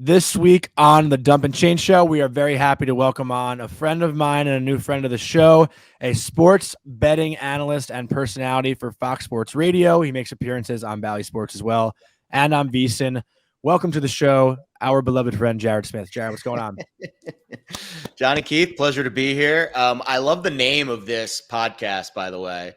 This week on the Dump and Change Show, we are very happy to welcome on a friend of mine and a new friend of the show, a sports betting analyst and personality for Fox Sports Radio. He makes appearances on Bally Sports as well, and on VSiN. Welcome to the show, our beloved friend, Jared Smith. Jared, what's going on? Johnny Keith, pleasure to be here. I love the name of this podcast, by the way.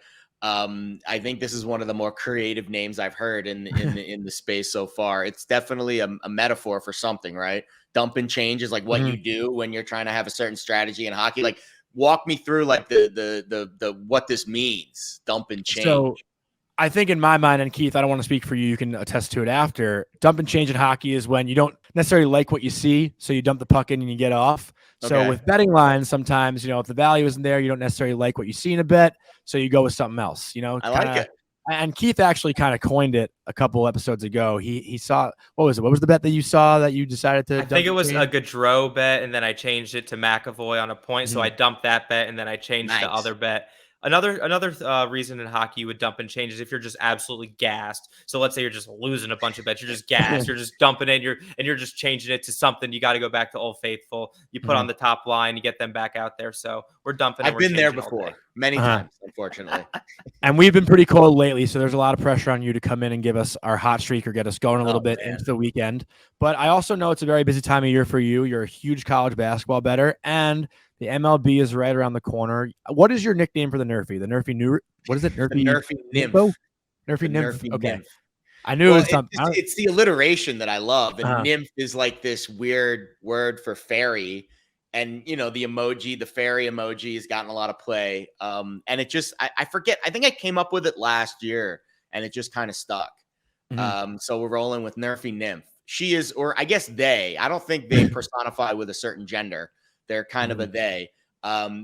I think this is one of the more creative names I've heard in the space so far. It's definitely a metaphor for something, right? Dump and change is like what you do when you're trying to have a certain strategy in hockey. Like, walk me through like the what this means. Dump and change. So, I think in my mind, and Keith, I don't want to speak for you. You can attest to it after. Dump and change in hockey is when you don't necessarily like what you see, so you dump the puck in and you get off. So with betting lines, sometimes, if the value isn't there, you don't necessarily like what you see in a bet, so you go with something else. I like it. And Keith actually kind of coined it a couple episodes ago. He saw, what was it? What was the bet that you saw that you decided to? I think it was a Gaudreau bet, and then I changed it to McAvoy on a point. So I dumped that bet, and then I changed the other bet. Another reason in hockey you would dump and change is if you're just absolutely gassed. So let's say you're just losing a bunch of bets, you're just gassed, you're just dumping it, you're just changing it to something. You got to go back to Old Faithful. You put on the top line, you get them back out there. So we're dumping. I've been there before, many times, unfortunately. And we've been pretty cold lately, so there's a lot of pressure on you to come in and give us our hot streak or get us going a little bit into the weekend. But I also know it's a very busy time of year for you. You're a huge college basketball bettor, and the MLB is right around the corner. What is your nickname for the Nerfy? The Nerfy new? What is it? Nerfy Nymph. Nerfy Nymph. Okay. Nymph. I knew it was something. It's the alliteration that I love. And nymph is like this weird word for fairy. And, the emoji, the fairy emoji has gotten a lot of play. And it just, I forget. I think I came up with it last year and it just kind of stuck. So we're rolling with Nerfy Nymph. She is, or I guess they, I don't think they personify with a certain gender. They're kind of a they.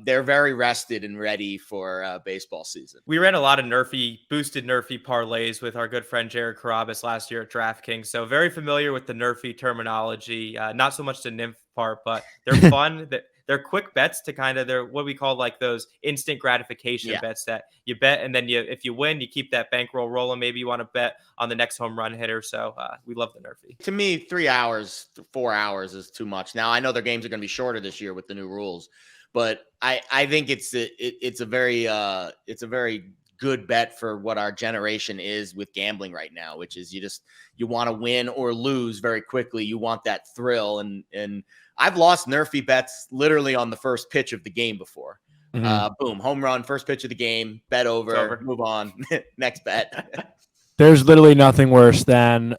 They're very rested and ready for baseball season. We ran a lot of boosted Nerfy parlays with our good friend Jared Carabas last year at DraftKings. So very familiar with the Nerfy terminology. Not so much the nymph part, but they're fun. They're quick bets to kind of, they're what we call like those instant gratification bets that you bet. And then if you win, you keep that bankroll rolling. Maybe you want to bet on the next home run hitter. So we love the Nerfy. To me, 3 hours, 4 hours is too much. Now, I know their games are going to be shorter this year with the new rules, but I think it's a very good bet for what our generation is with gambling right now, which is you want to win or lose very quickly. You want that thrill. And I've lost Nerfy bets literally on the first pitch of the game before. Boom, home run, first pitch of the game, bet over. Move on, next bet. There's literally nothing worse than,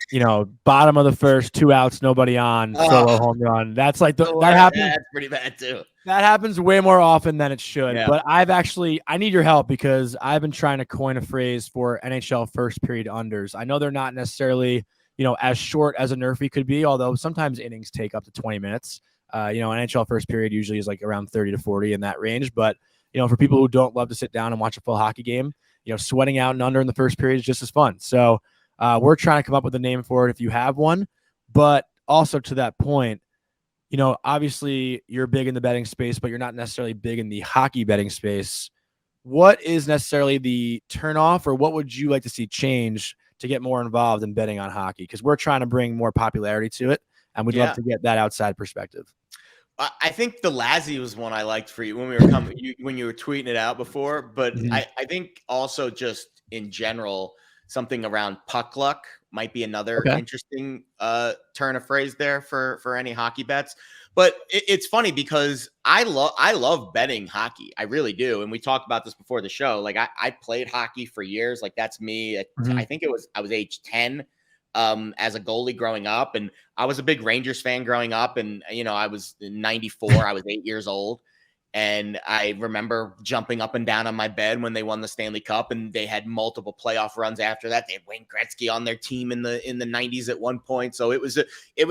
bottom of the first, 2 outs, nobody on, solo home run. That's like that happens. That's pretty bad too. That happens way more often than it should. Yeah. But I need your help because I've been trying to coin a phrase for NHL first period unders. I know they're not necessarily, as short as a Nerfy could be, although sometimes innings take up to 20 minutes. An NHL first period usually is like around 30 to 40 in that range. But, for people who don't love to sit down and watch a full hockey game, sweating out and under in the first period is just as fun. So we're trying to come up with a name for it if you have one. But also to that point, obviously you're big in the betting space, but you're not necessarily big in the hockey betting space. What is necessarily the turnoff, or what would you like to see change to get more involved in betting on hockey? Because we're trying to bring more popularity to it, and we'd love to get that outside perspective. I think the Lazzy was one I liked for you when we were when you were tweeting it out before. But I think also just in general, something around puck luck might be another interesting turn of phrase there for any hockey bets. But it's funny because I love betting hockey. I really do. And we talked about this before the show. Like I played hockey for years. Like that's me. I think I was age 10 as a goalie growing up. And I was a big Rangers fan growing up. And, I was in 94. I was 8 years old. And I remember jumping up and down on my bed when they won the Stanley Cup, and they had multiple playoff runs after that. They had Wayne Gretzky on their team in the 90s at one point. So it was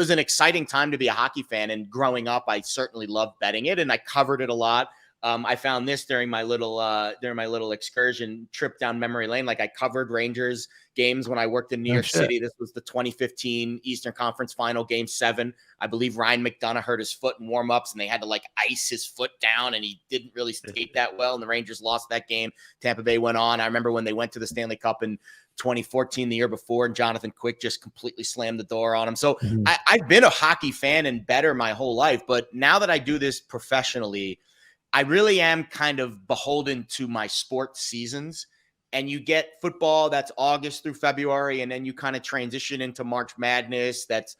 an exciting time to be a hockey fan. And growing up, I certainly loved betting it, and I covered it a lot. I found this during my little excursion trip down memory lane. Like I covered Rangers games when I worked in New York City. This was the 2015 Eastern Conference Final, Game 7. I believe Ryan McDonough hurt his foot in warmups, and they had to like ice his foot down, and he didn't really skate that well. And the Rangers lost that game. Tampa Bay went on. I remember when they went to the Stanley Cup in 2014, the year before, and Jonathan Quick just completely slammed the door on him. So I've been a hockey fan and better my whole life, but now that I do this professionally, I really am kind of beholden to my sports seasons. And you get football that's August through February, and then you kind of transition into March Madness. That's,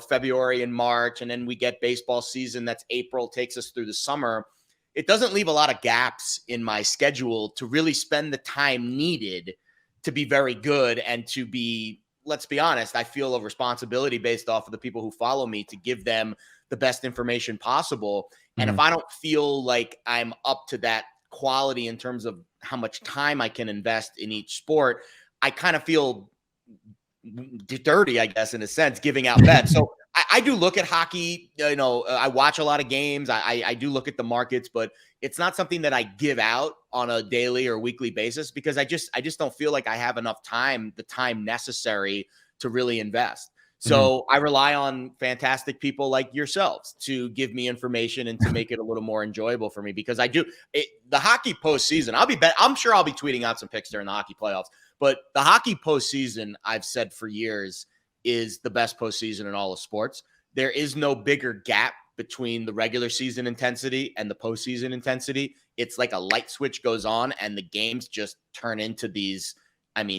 February and March. And then we get baseball season that's April, takes us through the summer. It doesn't leave a lot of gaps in my schedule to really spend the time needed to be very good and to be, let's be honest, I feel a responsibility based off of the people who follow me to give them the best information possible. And if I don't feel like I'm up to that quality in terms of how much time I can invest in each sport, I kind of feel dirty, I guess, in a sense, giving out bets. So I do look at hockey, I watch a lot of games. I do look at the markets, but it's not something that I give out on a daily or weekly basis because I just don't feel like I have enough time, the time necessary to really invest. So I rely on fantastic people like yourselves to give me information and to make it a little more enjoyable for me because the hockey postseason, I'm sure I'll be tweeting out some picks during the hockey playoffs, but the hockey postseason, I've said for years, is the best postseason in all of sports. There is no bigger gap between the regular season intensity and the postseason intensity. It's like a light switch goes on and the games just turn into these,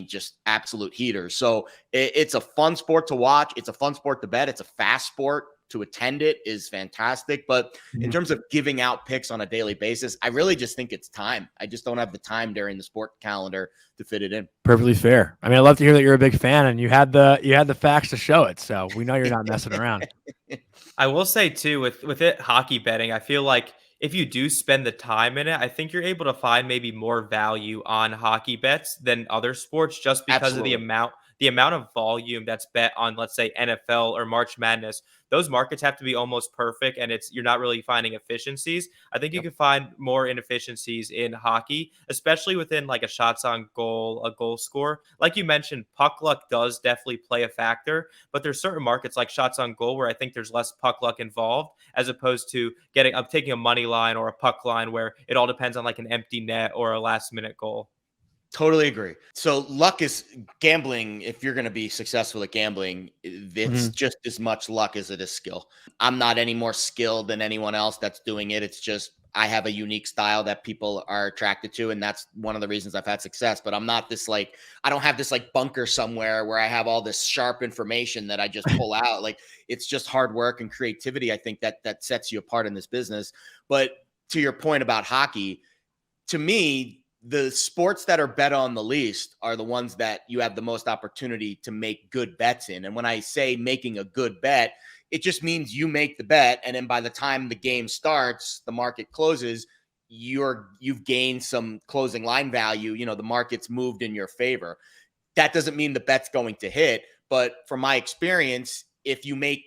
just absolute heaters. So it's a fun sport to watch. It's a fun sport to bet. It's a fast sport. To attend it is fantastic. But in terms of giving out picks on a daily basis, I really just think it's time. I just don't have the time during the sport calendar to fit it in. Perfectly fair. I love to hear that you're a big fan and you had the facts to show it. So we know you're not messing around. I will say too, with it hockey betting, I feel like if you do spend the time in it, I think you're able to find maybe more value on hockey bets than other sports just because of the amount of volume that's bet on, let's say, NFL or March Madness. Those markets have to be almost perfect, and you're not really finding efficiencies. I think you can find more inefficiencies in hockey, especially within like a shots on goal, a goal score. Like you mentioned, puck luck does definitely play a factor, but there's certain markets like shots on goal where I think there's less puck luck involved as opposed to taking a money line or a puck line where it all depends on like an empty net or a last minute goal. Totally agree. So luck is gambling. If you're going to be successful at gambling, it's just as much luck as it is skill. I'm not any more skilled than anyone else that's doing it. It's just I have a unique style that people are attracted to. And that's one of the reasons I've had success. But I'm not I don't have this like bunker somewhere where I have all this sharp information that I just pull out. Like it's just hard work and creativity. I think that sets you apart in this business. But to your point about hockey, to me, the sports that are bet on the least are the ones that you have the most opportunity to make good bets in. And when I say making a good bet, it just means you make the bet. And then by the time the game starts, the market closes, you've gained some closing line value. The market's moved in your favor. That doesn't mean the bet's going to hit. But from my experience, if you make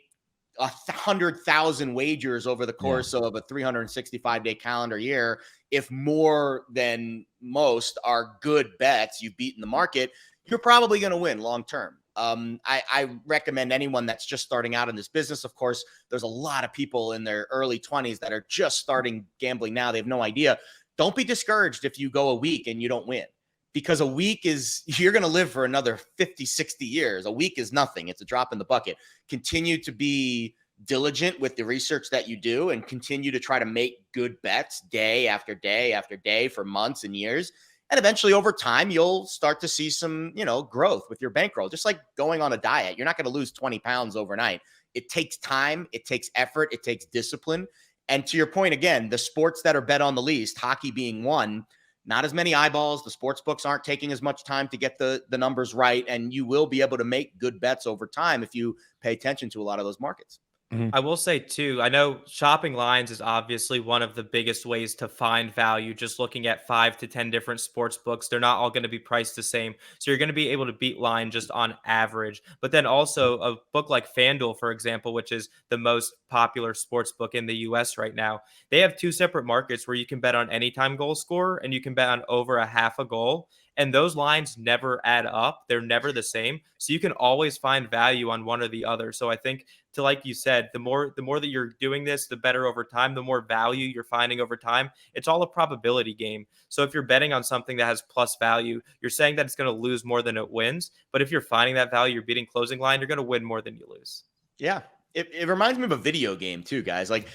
100,000 wagers over the course of a 365-day calendar year, if more than most are good bets you've beaten the market, you're probably going to win long term. I recommend anyone that's just starting out in this business. Of course, there's a lot of people in their early 20s that are just starting gambling now. They have no idea. Don't be discouraged if you go a week and you don't win, because a week you're going to live for another 50, 60 years. A week is nothing. It's a drop in the bucket. Continue to be diligent with the research that you do and continue to try to make good bets day after day after day for months and years. And eventually over time, you'll start to see some, growth with your bankroll, just like going on a diet. You're not going to lose 20 pounds overnight. It takes time. It takes effort. It takes discipline. And to your point, again, the sports that are bet on the least, hockey being one, not as many eyeballs. The sports books aren't taking as much time to get the numbers right. And you will be able to make good bets over time if you pay attention to a lot of those markets. I will say too, I know shopping lines is obviously one of the biggest ways to find value. Just looking at 5 to 10 different sports books, they're not all going to be priced the same. So you're going to be able to beat line just on average. But then also a book like FanDuel, for example, which is the most popular sports book in the US right now, they have two separate markets where you can bet on anytime goal scorer and you can bet on over a half a goal. And those lines never add up. They're never the same. So you can always find value on one or the other. So I think, to like you said, the more that you're doing this, the better over time, the more value you're finding over time. It's all a probability game. So if you're betting on something that has plus value, you're saying that it's going to lose more than it wins. But if you're finding that value, you're beating closing line, you're going to win more than you lose. Yeah. It reminds me of a video game too, guys. Like,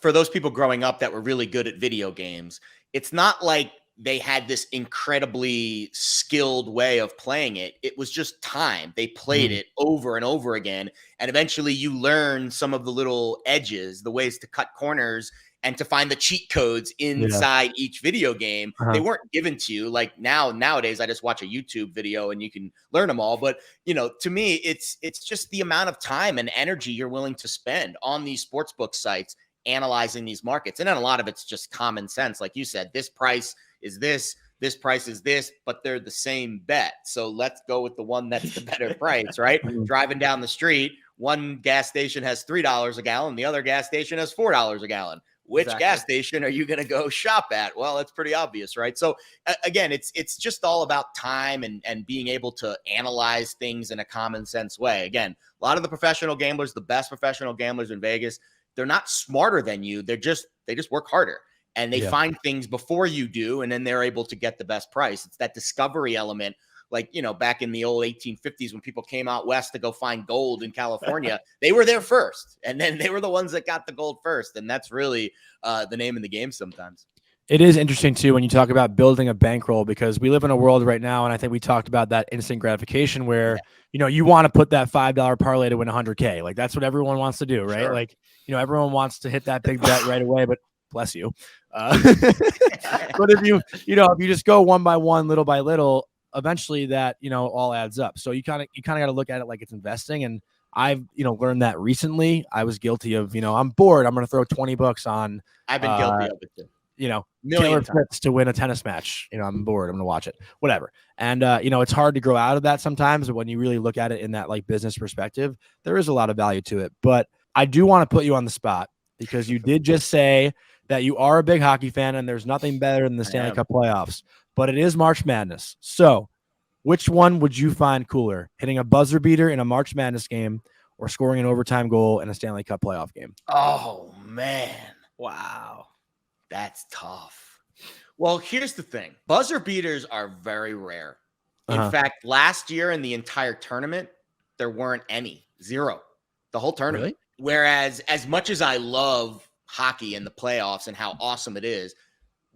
for those people growing up that were really good at video games, it's not like they had this incredibly skilled way of playing it. It was just time. They played it over and over again. And eventually you learn some of the little edges, the ways to cut corners and to find the cheat codes inside each video game. They weren't given to you. Like nowadays, I just watch a YouTube video and you can learn them all. But, to me, it's just the amount of time and energy you're willing to spend on these sportsbook sites, analyzing these markets. And then a lot of it's just common sense. Like you said, this price is this price is this, but they're the same bet. So let's go with the one that's the better price, right? Driving down the street, one gas station has $3 a gallon, the other gas station has $4 a gallon. Which gas station are you going to go shop at? Well, it's pretty obvious, right? So again, it's just all about time and being able to analyze things in a common sense way. Again, a lot of the professional gamblers, the best professional gamblers in Vegas, they're not smarter than you. They just work harder. And they find things before you do, and then they're able to get the best price. It's that discovery element. Like, back in the old 1850s when people came out west to go find gold in California, they were there first. And then they were the ones that got the gold first. And that's really the name of the game sometimes. It is interesting, too, when you talk about building a bankroll, because we live in a world right now, and I think we talked about that instant gratification where, you want to put that $5 parlay to win 100K. Like, that's what everyone wants to do, right? Sure. Like, everyone wants to hit that big bet right away, but bless you. But if you just go one by one, little by little, eventually that, all adds up. So you kind of got to look at it like it's investing. And I've, learned that recently. I was guilty of, I'm bored. I'm going to throw $20 on. I've been guilty of it too. Taylor Fritz to win a tennis match. I'm bored. I'm going to watch it, whatever. And, it's hard to grow out of that sometimes. But when you really look at it in that like business perspective, there is a lot of value to it. But I do want to put you on the spot because you did just say that you are a big hockey fan and there's nothing better than the Stanley Cup playoffs, but it is March Madness. So which one would you find cooler, hitting a buzzer beater in a March Madness game or scoring an overtime goal in a Stanley Cup playoff game? Oh, man. Wow. That's tough. Well, here's the thing. Buzzer beaters are very rare. In fact, last year in the entire tournament, there weren't any. Zero. The whole tournament. Really? Whereas as much as I love hockey and the playoffs and how awesome it is,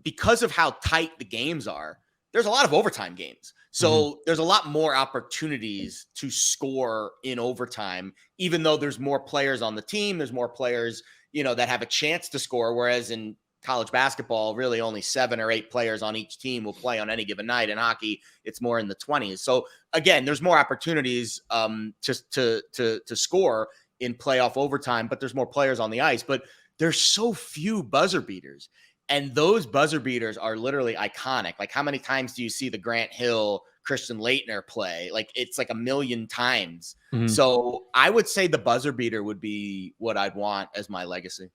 because of how tight the games are, there's a lot of overtime games. So there's a lot more opportunities to score in overtime, even though there's more players on the team. There's more players, that have a chance to score. Whereas in college basketball, really only 7 or 8 players on each team will play on any given night. In hockey, it's more in the 20s. So again, there's more opportunities to score in playoff overtime, but there's more players on the ice. But there's so few buzzer beaters. And those buzzer beaters are literally iconic. Like, how many times do you see the Grant Hill, Christian Laettner play? Like, it's like a million times. So I would say the buzzer beater would be what I'd want as my legacy.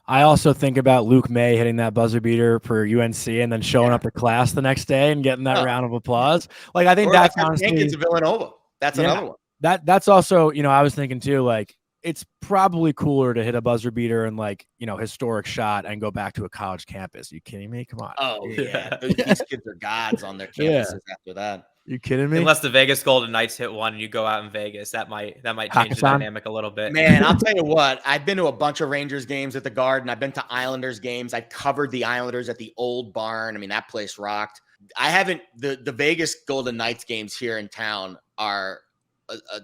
I also think about Luke May hitting that buzzer beater for UNC and then showing up to class the next day and getting that round of applause. Like, I think that's honestly Jenkins of Villanova. That's another one. That's also, I was thinking too, like, it's probably cooler to hit a buzzer beater and like, historic shot and go back to a college campus. Are you kidding me? Come on. Oh yeah. These kids are gods on their campuses after that. You kidding me? Unless the Vegas Golden Knights hit one and you go out in Vegas, that might change the dynamic a little bit. Man, I'll tell you what, I've been to a bunch of Rangers games at the Garden. I've been to Islanders games. I covered the Islanders at the old barn. I mean, that place rocked. I haven't, the Vegas Golden Knights games here in town are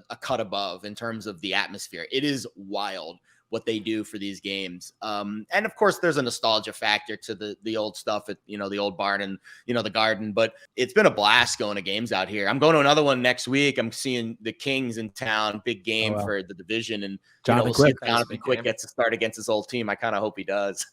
a cut above in terms of the atmosphere. It is wild what they do for these games. And of course, there's a nostalgia factor to the old stuff at, the old barn and, the garden. But it's been a blast going to games out here. I'm going to another one next week. I'm seeing the Kings in town, big game for the division. And Jonathan we'll see if Jonathan Quick gets to start against his old team. I kind of hope he does.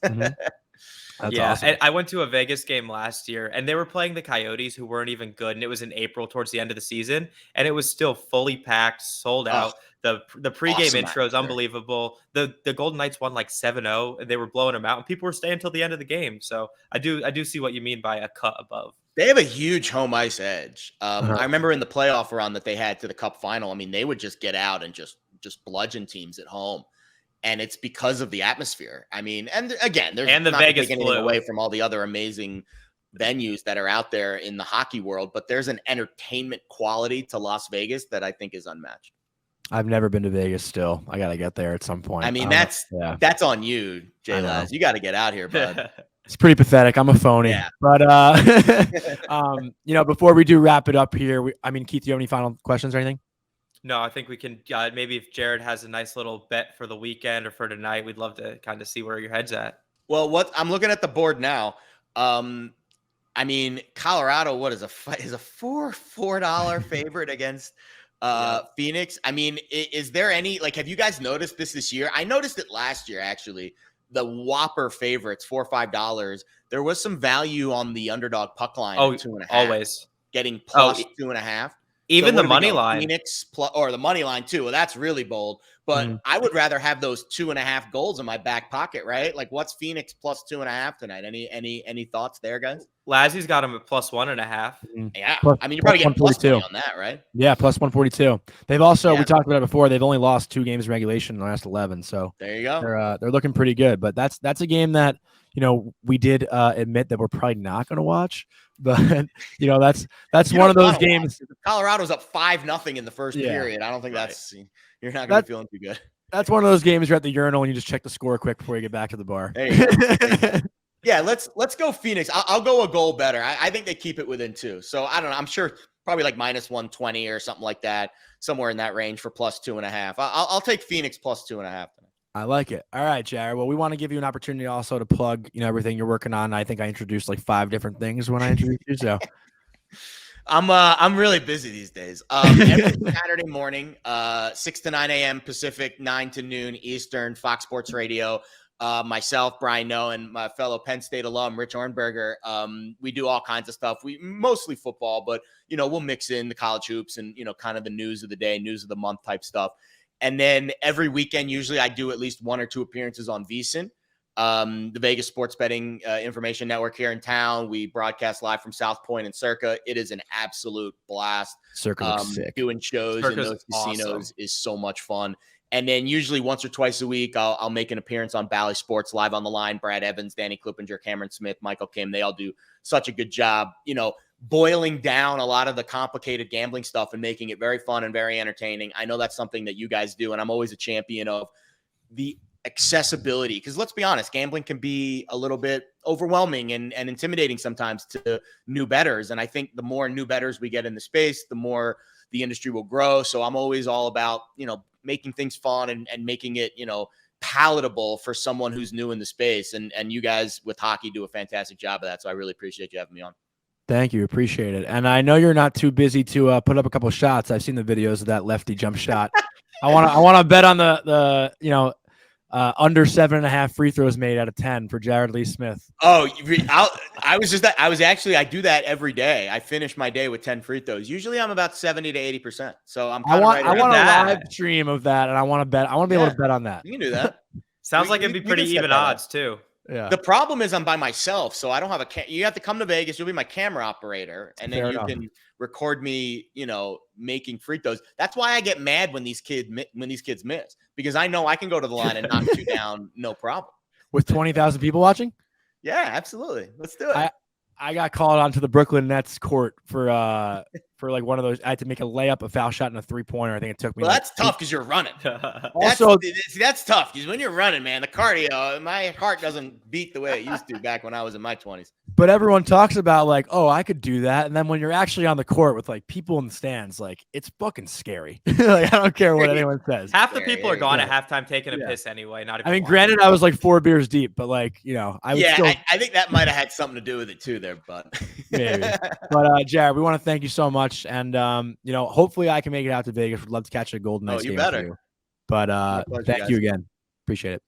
That's yeah, awesome. I went to a Vegas game last year, and they were playing the Coyotes, who weren't even good, and it was in April towards the end of the season, and it was still fully packed, sold out. The pregame awesome intro is unbelievable. The Golden Knights won like 7-0, and they were blowing them out, and people were staying until the end of the game. So I do see what you mean by a cut above. They have a huge home ice edge. I remember in the playoff run that they had to the Cup final, I mean, they would just get out and just bludgeon teams at home. And it's because of the atmosphere. I mean, and again, there's the not Vegas taking Blue anything away from all the other amazing venues that are out there in the hockey world, but there's an entertainment quality to Las Vegas that I think is unmatched. I've never been to Vegas still. I got to get there at some point. I mean, that's on you, Jay Laz. You got to get out here, bud. It's pretty pathetic. I'm a phony. Yeah. But, before we do wrap it up here, Keith, do you have any final questions or anything? No, I think we can maybe if Jared has a nice little bet for the weekend or for tonight, we'd love to kind of see where your head's at. Well, what I'm looking at the board now. Colorado, what is a $4 favorite against Phoenix? I mean, is there any, have you guys noticed this year? I noticed it last year, actually. The Whopper favorites, $4 or $5. There was some value on the underdog puck line. Oh, 2.5. Always Getting plus 2.5. Even the money line. Phoenix or the money line too. Well, that's really bold. But I would rather have those 2.5 goals in my back pocket, right? Like, what's Phoenix plus 2.5 tonight? Any thoughts there, guys? Lazzie's got him at plus 1.5. Yeah, you're probably getting plus 20 on that, right? Yeah, plus 142. They've also we talked about it before. They've only lost 2 games in regulation in the last 11. So there you go. They're looking pretty good. But that's a game that we did admit that we're probably not going to watch. But that's one of those games. Colorado's up 5-0 in the first period. I don't think you're not going to be feeling too good. That's one of those games you're at the urinal and you just check the score quick before you get back to the bar. There you go. Yeah, let's go Phoenix. I'll go a goal better. I think they keep it within 2. So I don't know. I'm sure probably like minus 120 or something like that, somewhere in that range for plus 2.5. I'll take Phoenix plus 2.5 tonight. I like it. All right, Jared. Well, we want to give you an opportunity also to plug, everything you're working on. I think I introduced like 5 different things when I introduced you. So I'm really busy these days. Every Saturday morning, 6 to 9 a.m. Pacific, 9 to noon Eastern, Fox Sports Radio. Myself, Brian Noe, and my fellow Penn State alum, Rich Ornberger. We do all kinds of stuff. We mostly football, but we'll mix in the college hoops and kind of the news of the day, news of the month type stuff. And then every weekend, usually I do at least 1 or 2 appearances on VSiN, the Vegas Sports Betting Information Network here in town. We broadcast live from South Point and Circa. It is an absolute blast. Circa looks sick. Doing shows Circa's in those casinos awesome. is so much fun. And then usually once or twice a week, I'll make an appearance on Bally Sports Live on the Line. Brad Evans, Danny Klippinger, Cameron Smith, Michael Kim, they all do such a good job, boiling down a lot of the complicated gambling stuff and making it very fun and very entertaining. I know that's something that you guys do, and I'm always a champion of the accessibility. Because let's be honest, gambling can be a little bit overwhelming and intimidating sometimes to new bettors. And I think the more new bettors we get in the space, the more the industry will grow. So I'm always all about, making things fun and making it, palatable for someone who's new in the space. And you guys with hockey do a fantastic job of that. So I really appreciate you having me on. Thank you. Appreciate it. And I know you're not too busy to put up a couple shots. I've seen the videos of that lefty jump shot. I want to bet on the under 7.5 free throws made out of 10 for Jared Lee Smith. Oh, I do that every day. I finish my day with 10 free throws. Usually I'm about 70 to 80%. So I want a live stream of that. And I want to bet. I want to be able to bet on that. You can do that. Sounds like it'd be pretty even odds too. Yeah. The problem is I'm by myself, so I don't have you have to come to Vegas. You'll be my camera operator, and then you can record me, making free throws. That's why I get mad when these kids miss, because I know I can go to the line and knock you down, no problem. With 20,000 people watching? Yeah, absolutely. Let's do it. I got called onto the Brooklyn Nets court for like one of those. I had to make a layup, a foul shot, and a 3-pointer. I think it took me. Well, that's tough because you're running. Also, that's tough because when you're running, man, the cardio, my heart doesn't beat the way it used to back when I was in my 20s. But everyone talks about like, oh, I could do that. And then when you're actually on the court with like people in the stands, like it's fucking scary. Like, I don't care what anyone says. Half the people are gone at halftime taking a piss anyway. Not even I mean, granted, I was like 4 beers deep, but like, I would still. I think that might have had something to do with it too there, but maybe. But Jared, we want to thank you so much. And hopefully I can make it out to Vegas. Would love to catch a Golden Knights game for you. But thank you again. Appreciate it.